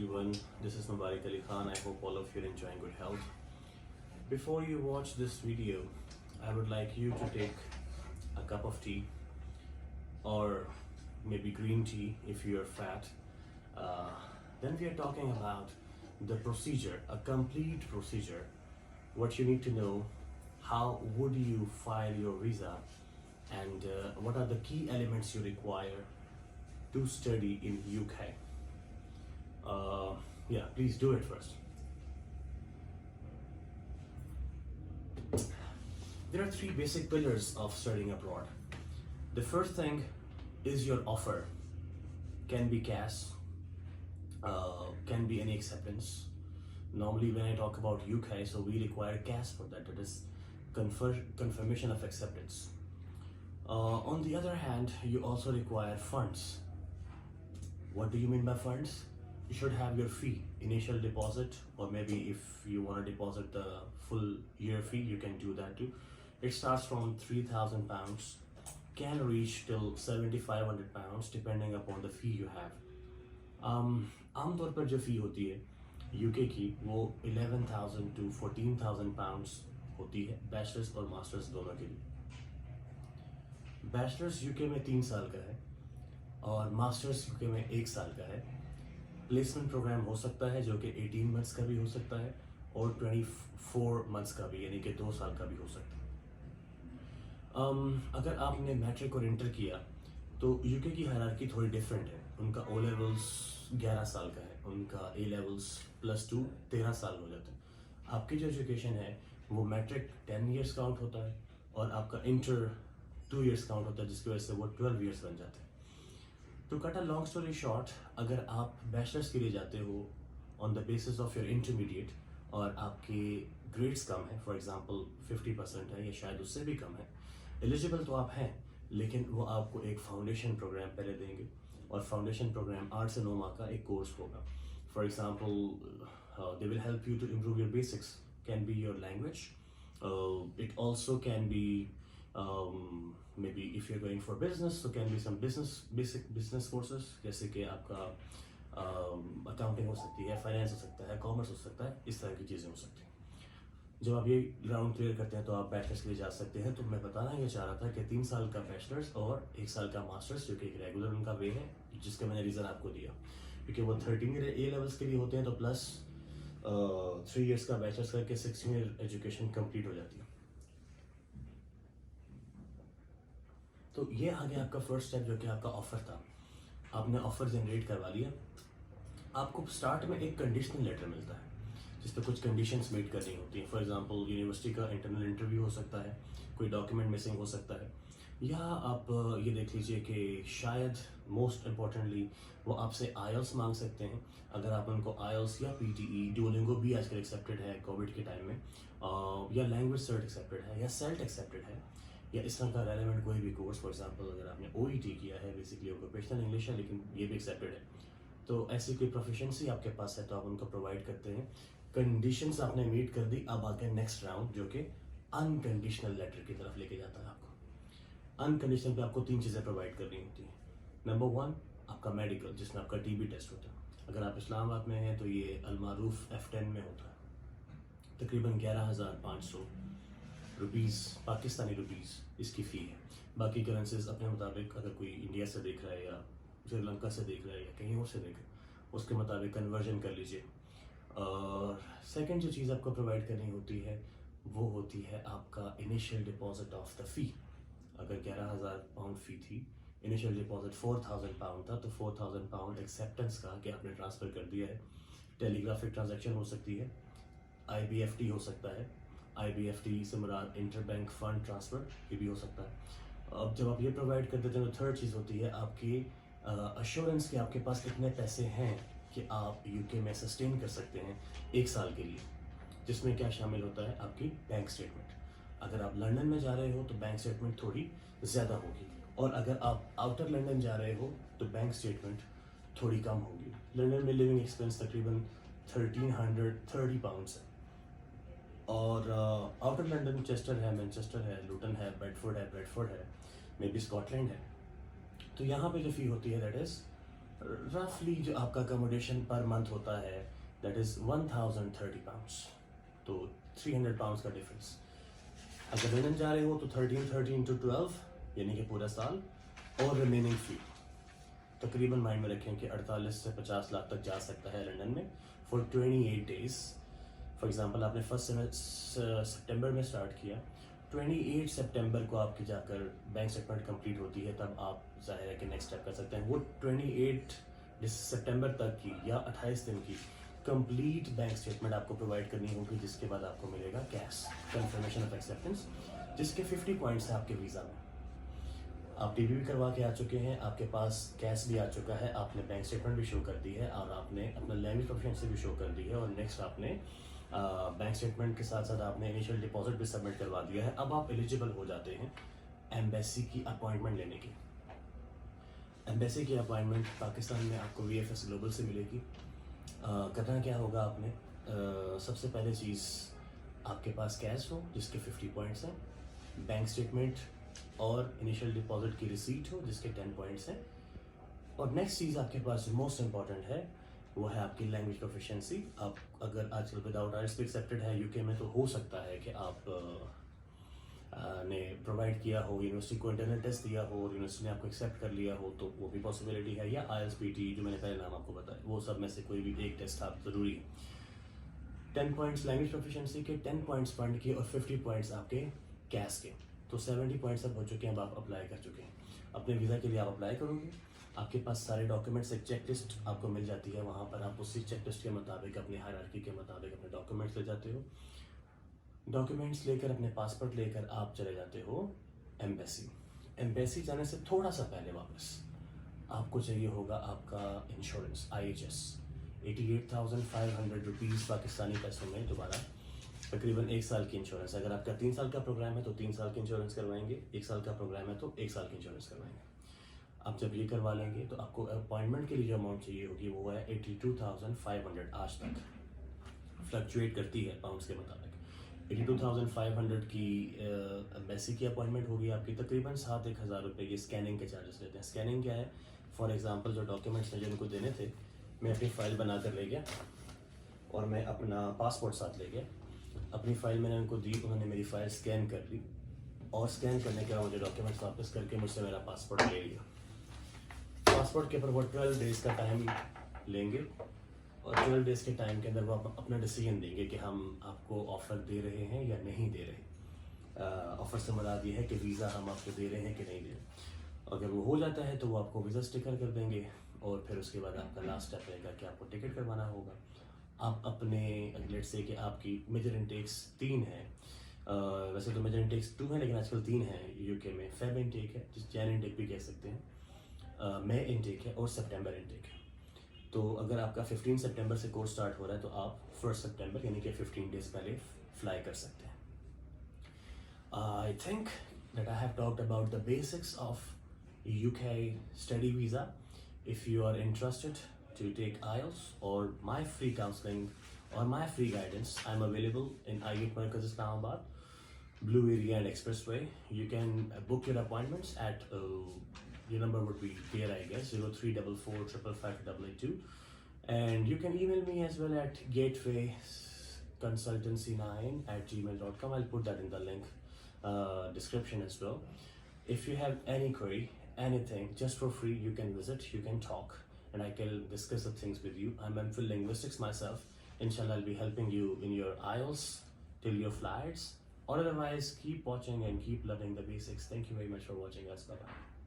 everyone. This is Mubarak Ali Khan. I hope all of you are enjoying good health. Before you watch this video, I would like you to take a cup of tea or maybe green tea if you are fat. Then we are talking about the procedure, a complete procedure, what you need to know, how would you file your visa, and what are the key elements you require to study in UK. Yeah, please do it first. There are three basic pillars of studying abroad. The first thing is your offer. Can be cash, can be any acceptance. Normally when I talk about UK, so we require cash for that. It is confirmation of acceptance. On the other hand, you also require funds. What do you mean by funds? You should have your fee, initial deposit, or maybe if you want to deposit the full year fee, you can do that too. It starts from £3,000, can reach till £7,500 depending upon the fee you have. आमतौर पर जो फी होती है UK की वो 11,000 to 14,000 pounds होती है bachelors और मास्टर्स दोनों के लिए. बैचलर्स यूके में 3 साल का है और मास्टर्स यूके में 1 साल का है. प्लेसमेंट प्रोग्राम हो सकता है जो कि 18 मंथ्स का भी हो सकता है और 24 मंथ्स का भी, यानी कि 2 साल का भी हो सकता है. अगर आपने मैट्रिक और इंटर किया तो यूके की हायरार्की थोड़ी डिफरेंट है. उनका ओ लेवल्स 11 साल का है, उनका ए लेवल्स +2 13 साल हो जाता है. आपकी जो एजुकेशन है वो मैट्रिक 10 ईयर्स काउंट होता है और आपका इंटर 2 ईयर्स काउंट होता है, जिसकी वजह से वो 12 ईयर्स बन जाते हैं. तो cut a long story short, अगर आप बैचलर्स के लिए जाते हो on the basis of your intermediate और आपके ग्रेड्स कम है, फॉर एग्जांपल 50% है या शायद उससे भी कम है, एलिजिबल तो आप हैं, लेकिन वो आपको एक फाउंडेशन प्रोग्राम पहले देंगे और फाउंडेशन प्रोग्राम 8 से 9 माह का एक कोर्स होगा. For example they will help you to improve your basics. Can be your language, it also can be maybe if you're going for business, so can be some basic business courses, जैसे कि आपका accounting हो सकती है, finance हो सकता है, commerce हो सकता है, इस तरह की चीज़ें हो सकती हैं. जब आप ये राउंड क्लियर करते हैं तो आप बैचलर्स के लिए जा सकते हैं. तो मैं बताना ये चाह रहा था कि 3 साल का बैचलर्स और 1 साल का मास्टर्स, जो कि एक रेगुलर उनका वे है, जिसका मैंने रीज़न आपको दिया, क्योंकि वो 13 ए लेवल्स के लिए होते हैं, तो प्लस 3 ईयर्स का बैचलर्स करके 16 ईयर एजुकेशन कंप्लीट हो जाती है. तो ये आ गया आपका फर्स्ट स्टेप, जो कि आपका ऑफ़र था. आपने ऑफ़र जनरेट करवा लिया. आपको स्टार्ट में एक कंडीशनल लेटर मिलता है जिस पर कुछ कंडीशंस मीट करनी होती हैं. फॉर एग्जांपल यूनिवर्सिटी का इंटरनल इंटरव्यू हो सकता है, कोई डॉक्यूमेंट मिसिंग हो सकता है, या आप ये देख लीजिए कि शायद मोस्ट इम्पॉर्टेंटली वो आपसे आईएलटीएस मांग सकते हैं. अगर आप उनको आईएलटीएस या पीटीई, डुओलिंगो भी आजकल एक्सेप्टेड है कोविड के टाइम में, या लैंग्वेज सर्ट एक्सेप्टेड है, या सेल्ट एक्सेप्टेड है, या इस तरह का रेलेवेंट कोई भी कोर्स. फॉर एग्जांपल अगर आपने ओईटी किया है, बेसिकली ऑक्यूपेशनल इंग्लिश है, लेकिन ये भी एक्सेप्टेड है, तो ऐसी कोई प्रोफिशिएंसी आपके पास है तो आप उनको प्रोवाइड करते हैं. कंडीशंस आपने मीट कर दी. अब आगे नेक्स्ट राउंड, जो कि अनकंडीशनल लेटर की तरफ लेके जाता है आपको. अनकंडीशनल पे आपको 3 चीज़ें प्रोवाइड करनी होती हैं. नंबर 1 आपका मेडिकल, जिसमें आपका टीबी टेस्ट होता है. अगर आप इस्लामाबाद में हैं तो ये अलमारूफ F10 में होता है. तकरीबन 11,500 रुपीज़, पाकिस्तानी रुपीज़ इसकी फ़ी है. बाकी करेंसीज अपने मुताबिक, अगर कोई इंडिया से देख रहा है या श्रीलंका से देख रहा है या कहीं और से देख रहा है, उसके मुताबिक कन्वर्जन कर लीजिए. और सेकंड जो चीज़ आपको प्रोवाइड करनी होती है वो होती है आपका इनिशियल डिपॉजिट ऑफ द फ़ी. अगर 11,000 पाउंड फ़ी थी, इनिशियल डिपॉजिट 4,000 पाउंड था, तो 4,000 पाउंड एक्सेप्टेंस का कि आपने ट्रांसफ़र कर दिया है. टेलीग्राफिक ट्रांजैक्शन हो सकती है, IBFT हो सकता है. IBFT से मुराद इंटर बैंक फंड ट्रांसफ़र, ये भी हो सकता है. अब जब आप ये प्रोवाइड कर देते हैं तो थर्ड चीज़ होती है आपकी अश्योरेंस कि आपके पास इतने पैसे हैं कि आप यूके में सस्टेन कर सकते हैं 1 साल के लिए, जिसमें क्या शामिल होता है आपकी बैंक स्टेटमेंट. अगर आप लंदन में जा रहे हो तो बैंक स्टेटमेंट थोड़ी ज़्यादा होगी, और अगर आप आउटर लंदन जा रहे हो तो बैंक स्टेटमेंट थोड़ी कम होगी. लंदन में लिविंग एक्सपेंस तकरीबन 1,330 पाउंड्स है, और आउटर लंदन चेस्टर है, मैनचेस्टर है, लूटन है, ब्रेडफोर्ड है, मे बी स्कॉटलैंड है. तो यहाँ पे जो फ़ी होती है दैट इज़ रफली जो आपका अकोमोडेशन पर मंथ होता है दैट इज़ 1030 पाउंड्स, तो 300 पाउंड्स का डिफरेंस। अगर लंदन जा रहे हो तो 13 to 12 यानी कि पूरा साल, और रिमेनिंग फी तकरीबन माइंड में रखें कि 48 से 50 लाख तक जा सकता है लंदन में फॉर 28 डेज। फॉर एग्जांपल आपने 1 सितंबर में स्टार्ट किया, 28 सितंबर को आपकी जाकर बैंक स्टेटमेंट कंप्लीट होती है, तब आप जाहिर है कि नेक्स्ट स्टेप कर सकते हैं। वो 28 सितंबर तक की या 28 दिन की कंप्लीट बैंक स्टेटमेंट आपको प्रोवाइड करनी होगी, जिसके बाद आपको मिलेगा कैश कंफर्मेशन ऑफ एक्सेप्टेंस, जिसके 50 पॉइंट्स हैं आपके वीज़ा में। आप टीवी भी करवा के आ चुके हैं, आपके पास कैश भी आ चुका है, आपने बैंक स्टेटमेंट भी शो कर दी है, और आपने अपना लैंग्वेज प्रोफिशिएंसी भी शो कर दी है, और नेक्स्ट आपने बैंक स्टेटमेंट के साथ साथ आपने इनिशियल डिपॉजिट भी सबमिट करवा दिया है। अब आप एलिजिबल हो जाते हैं एम्बेसी की अपॉइंटमेंट लेने की। एम्बेसी की अपॉइंटमेंट पाकिस्तान में आपको VFS ग्लोबल से मिलेगी। करना क्या होगा आपने, सबसे पहले चीज़ आपके पास कैश हो जिसके 50 पॉइंट्स हैं, बैंक स्टेटमेंट और इनिशियल डिपॉजिट की रिसीट हो जिसके 10 पॉइंट्स हैं, और नेक्स्ट चीज़ आपके पास जो मोस्ट इंपॉर्टेंट है वो है आपकी लैंग्वेज प्रोफिशिएंसी। आप अगर आजकल विदाउट आइल्स भी एक्सेप्टेड है यूके में, तो हो सकता है कि आप ने प्रोवाइड किया हो, यूनिवर्सिटी को इंटरनेट टेस्ट दिया हो और यूनिवर्सिटी ने आपको एक्सेप्ट कर लिया हो, तो वो भी पॉसिबिलिटी है, या IELTS PT जो मैंने पहले नाम आपको बताया, वो सब में से कोई भी एक टेस्ट आप ज़रूरी है। 10 पॉइंट्स लैंग्वेज प्रोफिशिएंसी के, 10 पॉइंट्स फंड के, और 50 पॉइंट्स आपके कैश के, तो 70 पॉइंट्स अब हो चुके हैं। अब आप अप्लाई कर चुके हैं अपने वीज़ा के लिए। आप अप्लाई करोगे, आपके पास सारे डॉक्यूमेंट्स, एक चेक लिस्ट आपको मिल जाती है, वहाँ पर आप उसी चेक लिस्ट के मुताबिक अपनी हायरार्की के मुताबिक अपने डॉक्यूमेंट्स ले जाते हो। डॉक्यूमेंट्स लेकर, अपने पासपोर्ट लेकर आप चले जाते हो एम्बेसी। एम्बेसी जाने से थोड़ा सा पहले वापस आपको चाहिए होगा आपका इंश्योरेंस IHS, 88,500 रुपीज़ पाकिस्तानी पैसों में, दोबारा तकरीबन 1 साल की इंश्योरेंस। अगर आपका 3 साल का प्रोग्राम है तो 3 साल की इंश्योरेंस करवाएंगे, 1 साल का प्रोग्राम है तो 1 साल की इंश्योरेंस करवाएंगे। आप जब ये करवा लेंगे तो आपको अपॉइंटमेंट के लिए जो अमाउंट चाहिए होगी वो है 82,500। आज तक फ्लक्चुएट करती है पाउंड्स के मुताबिक। 82,500 की एम्बेसी की अपॉइंटमेंट होगी आपकी, तकरीबन 7-1 हज़ार रुपये ये स्कैनिंग के चार्जेस लेते हैं। स्कैनिंग क्या है, फॉर एग्जांपल जो डॉक्यूमेंट्स मुझे उनको देने थे, मैं अपनी फ़ाइल बना कर ले गया और मैं अपना पासपोर्ट साथ ले गया। अपनी फ़ाइल मैंने उनको दी, उन्होंने मेरी फ़ाइल स्कैन कर ली, और स्कैन करने के बाद मुझे डॉक्यूमेंट्स वापस करके मुझसे मेरा पासपोर्ट ले लिया। पासपोर्ट के ऊपर वो 12 डेज़ का टाइम लेंगे, और 12 डेज़ के टाइम के अंदर वो अपना डिसीजन देंगे कि हम आपको ऑफ़र दे रहे हैं या नहीं दे रहे। ऑफ़र से मुराद ये है कि वीज़ा हम आपको दे रहे हैं कि नहीं दे रहे। अगर वो हो जाता है तो वो आपको वीज़ा स्टिकर कर देंगे, और फिर उसके बाद आपका लास्ट स्टेप रहेगा कि आपको टिकट करवाना होगा। आप अपने लेट्स से कि आपकी मेजर इनटेक्स 3 है, वैसे तो मेजर इनटेक्स 2 है लेकिन आजकल 3 है यूके में। फेब इनटेक है, जिस जैन इनटेक भी कह सकते हैं, मई इनटेक है, और सितंबर इनटेक है। तो अगर आपका 15 सितंबर से कोर्स स्टार्ट हो रहा है तो आप 1 सितंबर यानी कि 15 डेज़ पहले फ्लाई कर सकते हैं। I think that I have talked about the basics of UK study visa. If you are interested to take IELTS or my free counseling or my free guidance, I'm available in IELTS Markaz Islamabad, Blue Area and Expressway. You can book your appointments at your number would be there, I guess, 0344 555 882, and you can email me as well at gatewayconsultancy9@gmail.com. I'll put that in the link description as well. If you have any query, anything, just for free, you can visit, you can talk, and I can discuss the things with you. I'm MPhil Linguistics myself. Inshallah, I'll be helping you in your IELTS till your flights. Or otherwise, keep watching and keep loving the basics. Thank you very much for watching us. Bye-bye.